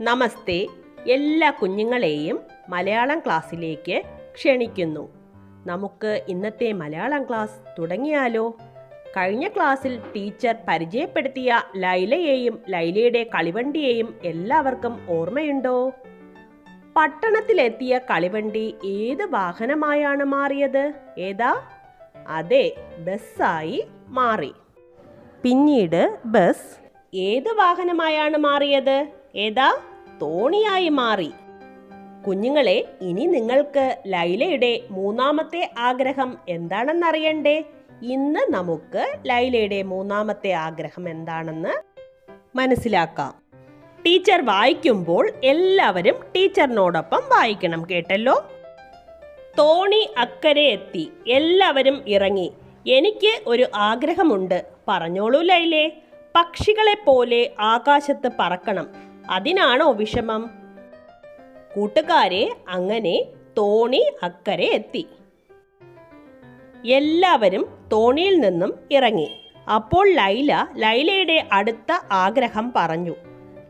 നമസ്തേ. എല്ലാ കുഞ്ഞുങ്ങളെയും മലയാളം ക്ലാസ്സിലേക്ക് ക്ഷണിക്കുന്നു. നമുക്ക് ഇന്നത്തെ മലയാളം ക്ലാസ് തുടങ്ങിയാലോ? കഴിഞ്ഞ ക്ലാസ്സിൽ ടീച്ചർ പരിചയപ്പെടുത്തിയ ലൈലയെയും ലൈലയുടെ കളിവണ്ടിയെയും എല്ലാവർക്കും ഓർമ്മയുണ്ടോ? പട്ടണത്തിലെത്തിയ കളിവണ്ടി ഏത് വാഹനമായാണ് മാറിയത്? ഏതാ? അതെ, ബസ്സായി മാറി. പിന്നീട് ബസ് ഏത് വാഹനമായാണ് മാറിയത്? ഏതാ? തോണിയായി മാറി. കുഞ്ഞുങ്ങളെ, ഇനി നിങ്ങൾക്ക് ലൈലയുടെ മൂന്നാമത്തെ ആഗ്രഹം എന്താണെന്നറിയണ്ടേ? ഇന്ന് നമുക്ക് ലൈലയുടെ മൂന്നാമത്തെ ആഗ്രഹം എന്താണെന്ന് മനസ്സിലാക്കാം. ടീച്ചർ വായിക്കുമ്പോൾ എല്ലാവരും ടീച്ചറിനോടൊപ്പം വായിക്കണം, കേട്ടല്ലോ? തോണി അക്കരെ എത്തി, എല്ലാവരും ഇറങ്ങി. എനിക്ക് ഒരു ആഗ്രഹമുണ്ട്. പറഞ്ഞോളൂ ലൈലേ. പക്ഷികളെപ്പോലെ ആകാശത്ത് പറക്കണം. അതിനാണോ വിഷമം? കൂട്ടുകാരെ, അങ്ങനെ തോണി അക്കരെ എത്തി. എല്ലാവരും തോണിയിൽ നിന്നും ഇറങ്ങി. അപ്പോൾ ലൈലയുടെ അടുത്ത ആഗ്രഹം പറഞ്ഞു.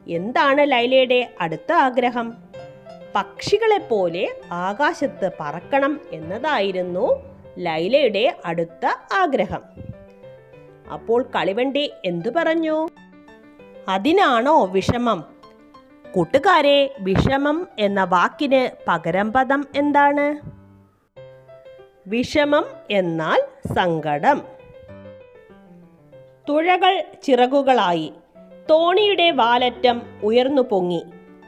എന്താണ് ലൈലയുടെ അടുത്ത ആഗ്രഹം? പക്ഷികളെപ്പോലെ ആകാശത്ത് പറക്കണം എന്നതായിരുന്നു ലൈലയുടെ അടുത്ത ആഗ്രഹം. അപ്പോൾ കളിവണ്ടി എന്തു പറഞ്ഞു? അതിനാണോ വിഷമം? കൂട്ടുകാരെ, വിഷമം എന്ന വാക്കിന് പകരം പദം എന്താണ്? വിഷമം എന്നാൽ സങ്കടം. തുഴകൾ ചിറകുകളായി. തോണിയുടെ വാലറ്റം ഉയർന്നു പൊങ്ങി.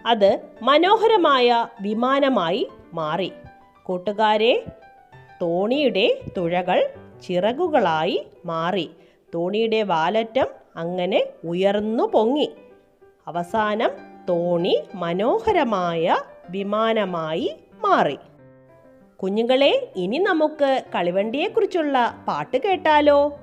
അത് മനോഹരമായ വിമാനമായി മാറി. കൂട്ടുകാരെ, തോണിയുടെ തുഴകൾ ചിറകുകളായി മാറി. തോണിയുടെ വാലറ്റം അങ്ങനെ ഉയർന്നു പൊങ്ങി. അവസാനം തോണി മനോഹരമായ വിമാനമായി മാറി. കുഞ്ഞുങ്ങളെ, ഇനി നമുക്ക് കളിവണ്ടിയെക്കുറിച്ചുള്ള പാട്ട് കേട്ടാലോ?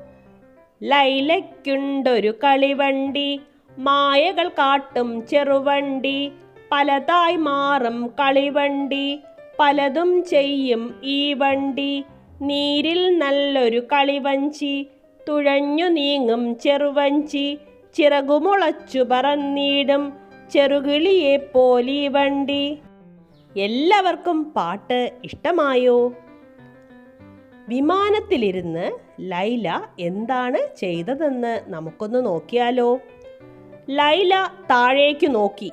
ലൈലയ്ക്കുണ്ടൊരു കളിവണ്ടി, മായകൾ കാട്ടും ചെറുവണ്ടി, പലതായി മാറും കളിവണ്ടി, പലതും ചെയ്യും ഈ വണ്ടി. നീരിൽ നല്ലൊരു കളിവഞ്ചി, തുഴഞ്ഞു നീങ്ങും ചെറുവഞ്ചി, ചിറകുമുളച്ചു പറന്നിടും ചെറുകിളിയെപ്പോലീ വണ്ടി. എല്ലാവർക്കും പാട്ട് ഇഷ്ടമായോ? വിമാനത്തിലിരുന്ന് ലൈല എന്താണ് ചെയ്തതെന്ന് നമുക്കൊന്ന് നോക്കിയാലോ? ലൈല താഴേക്ക് നോക്കി.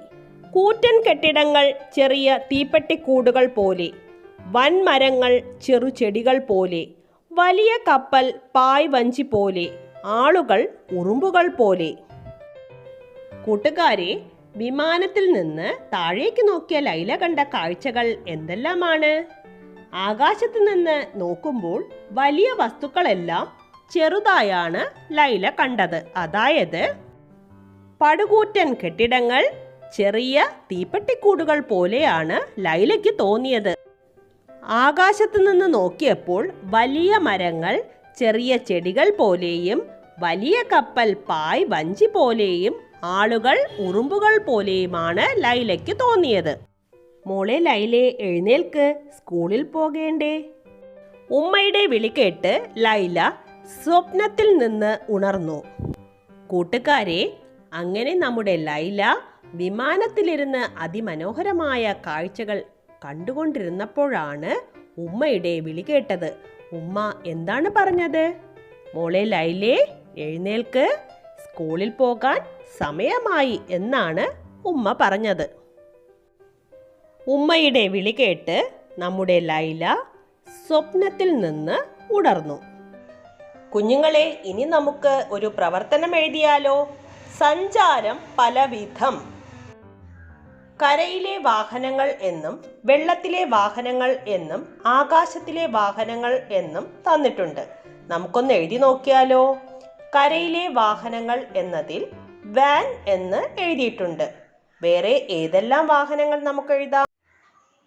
കൂറ്റൻ കെട്ടിടങ്ങൾ ചെറിയ തീപ്പെട്ടിക്കൂടുകൾ പോലെ, വൻമരങ്ങൾ ചെറുചെടികൾ പോലെ, വലിയ കപ്പൽ പായ് വഞ്ചി പോലെ, ആളുകൾ ഉറുമ്പുകൾ പോലെ. കൂട്ടുകാരെ, വിമാനത്തിൽ നിന്ന് താഴേക്ക് നോക്കിയ ലൈല കണ്ട കാഴ്ചകൾ എന്തെല്ലാമാണ്? ആകാശത്ത് നിന്ന് നോക്കുമ്പോൾ വലിയ വസ്തുക്കളെല്ലാം ചെറുതായാണ് ലൈല കണ്ടത്. അതായത് പടുകൂറ്റൻ കെട്ടിടങ്ങൾ ചെറിയ തീപ്പെട്ടിക്കൂടുകൾ പോലെയാണ് ലൈലയ്ക്ക് തോന്നിയത്. ആകാശത്ത് നിന്ന് നോക്കിയപ്പോൾ വലിയ മരങ്ങൾ ചെറിയ ചെടികൾ പോലെയും, വലിയ കപ്പൽ പായ് വഞ്ചി പോലെയും, ആളുകൾ ഉറുമ്പുകൾ പോലെയുമാണ് ലൈലയ്ക്ക് തോന്നിയത്. മോളെ ലൈലേ, എഴുന്നേൽക്ക്, സ്കൂളിൽ പോകേണ്ടേ? ഉമ്മയുടെ വിളി കേട്ട് ലൈല സ്വപ്നത്തിൽ നിന്ന് ഉണർന്നു. കൂട്ടുകാരെ, അങ്ങനെ നമ്മുടെ ലൈല വിമാനത്തിലിരുന്ന് അതിമനോഹരമായ കാഴ്ചകൾ കണ്ടുകൊണ്ടിരുന്നപ്പോഴാണ് ഉമ്മയുടെ വിളി കേട്ടത്. ഉമ്മ എന്താണ് പറഞ്ഞത്? മോളെ ലൈലേ, എഴുന്നേൽക്ക്, സ്കൂളിൽ പോകാൻ സമയമായി എന്നാണ് ഉമ്മ പറഞ്ഞത്. ഉമ്മയുടെ വിളി കേട്ട് നമ്മുടെ ലൈല സ്വപ്നത്തിൽ നിന്ന് ഉണർന്നു. കുഞ്ഞുങ്ങളെ, ഇനി നമുക്ക് ഒരു പ്രവർത്തനം എഴുതിയാലോ? സഞ്ചാരം പലവിധം. കരയിലെ വാഹനങ്ങൾ എന്നും വെള്ളത്തിലെ വാഹനങ്ങൾ എന്നും ആകാശത്തിലെ വാഹനങ്ങൾ എന്നും തന്നിട്ടുണ്ട്. നമുക്കൊന്ന് എഴുതി നോക്കിയാലോ? കരയിലെ വാഹനങ്ങൾ എന്നതിൽ വാൻ എന്ന് എഴുതിയിട്ടുണ്ട്. വേറെ ഏതെല്ലാം വാഹനങ്ങൾ നമുക്ക് എഴുതാം?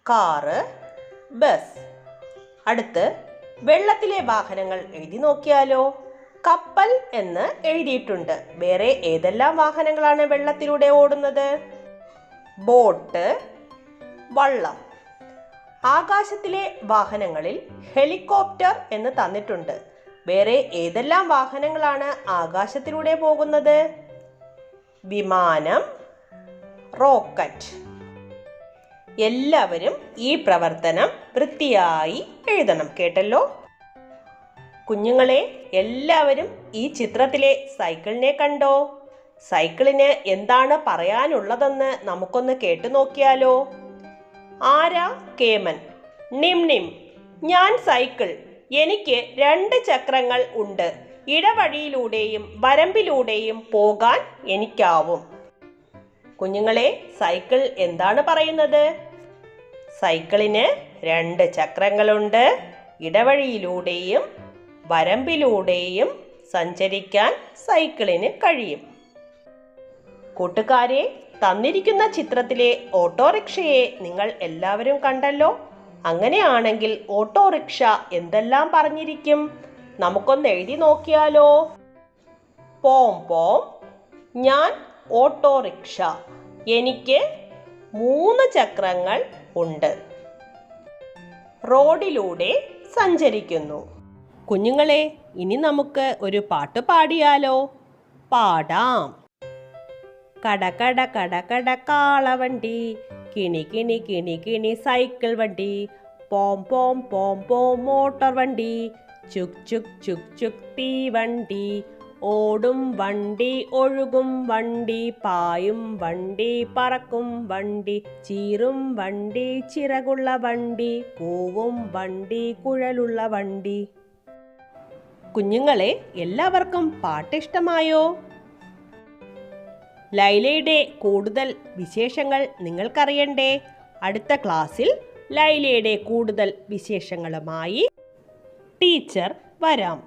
Car, bus. അടുത്ത് വെള്ളത്തിലെ വാഹനങ്ങൾ എഴുതി നോക്കിയാലോ? കപ്പൽ എന്ന് എഴുതിയിട്ടുണ്ട്. വേറെ ഏതെല്ലാം വാഹനങ്ങളാണ് വെള്ളത്തിലൂടെ ഓടുന്നത്? ബോട്ട്, വള്ളം. ആകാശത്തിലെ വാഹനങ്ങളിൽ ഹെലികോപ്റ്റർ എന്ന് തന്നിട്ടുണ്ട്. വേറെ ഏതെല്ലാം വാഹനങ്ങളാണ് ആകാശത്തിലൂടെ പോകുന്നത്? വിമാനം, റോക്കറ്റ്. എല്ലാവരും ഈ പ്രവർത്തനം വൃത്തിയായി എഴുതണം. കേട്ടല്ലോ? കുഞ്ഞുങ്ങളെ, എല്ലാവരും ഈ ചിത്രത്തിലെ സൈക്കിളിനെ കണ്ടോ? സൈക്കിളിന് എന്താണ് പറയാനുള്ളതെന്ന് നമുക്കൊന്ന് കേട്ടു നോക്കിയാലോ? ആരാ കേമൻ? നിം നിം. ഞാൻ സൈക്കിൾ. എനിക്ക് 2 ചക്രങ്ങൾ ഉണ്ട്. ഇടവഴിയിലൂടെയും വരമ്പിലൂടെയും പോകാൻ എനിക്കാവും. കുഞ്ഞുങ്ങളെ, സൈക്കിൾ എന്താണ് പറയുന്നത്? സൈക്കിളിന് 2 ചക്രങ്ങളുണ്ട്. ഇടവഴിയിലൂടെയും വരമ്പിലൂടെയും സഞ്ചരിക്കാൻ സൈക്കിളിന് കഴിയും. കൂട്ടുകാരെ, തന്നിരിക്കുന്ന ചിത്രത്തിലെ ഓട്ടോറിക്ഷയെ നിങ്ങൾ എല്ലാവരും കണ്ടല്ലോ. അങ്ങനെയാണെങ്കിൽ ഓട്ടോറിക്ഷ എന്തെല്ലാം പറഞ്ഞിരിക്കും? നമുക്കൊന്ന് എഴുതി നോക്കിയാലോ? പോം പോം. ഞാൻ ഓട്ടോറിക്ഷ. എനിക്ക് 3 ചക്രങ്ങൾ ഉണ്ട്. റോഡിലൂടെ സഞ്ചരിക്കുന്നു. കുഞ്ഞുങ്ങളെ, ഇനി നമുക്ക് ഒരു പാട്ട് പാടിയാലോ? പാടാം. കട കട കട കട കാളവണ്ടി, കിണി കിണി കിണി കിണി സൈക്കിൾ വണ്ടി, പോം പോം പോം പോം മോട്ടോർ വണ്ടി, ചുക് ചുക് ചുക് ചുക് തീവണ്ടി, ഓടും വണ്ടി ഒഴുകും വണ്ടി, പായും വണ്ടി പറക്കും വണ്ടി, ചീറും വണ്ടി ചിറകുള്ള വണ്ടി, കൂവും വണ്ടി കുഴലുള്ള വണ്ടി. കുഞ്ഞുങ്ങളെ, എല്ലാവർക്കും പാട്ട് ഇഷ്ടമായോ? ലൈലയുടെ കൂടുതൽ വിശേഷങ്ങൾ നിങ്ങൾക്കറിയണ്ടേ? അടുത്ത ക്ലാസ്സിൽ ലൈലയുടെ കൂടുതൽ വിശേഷങ്ങളുമായി ടീച്ചർ വരാം.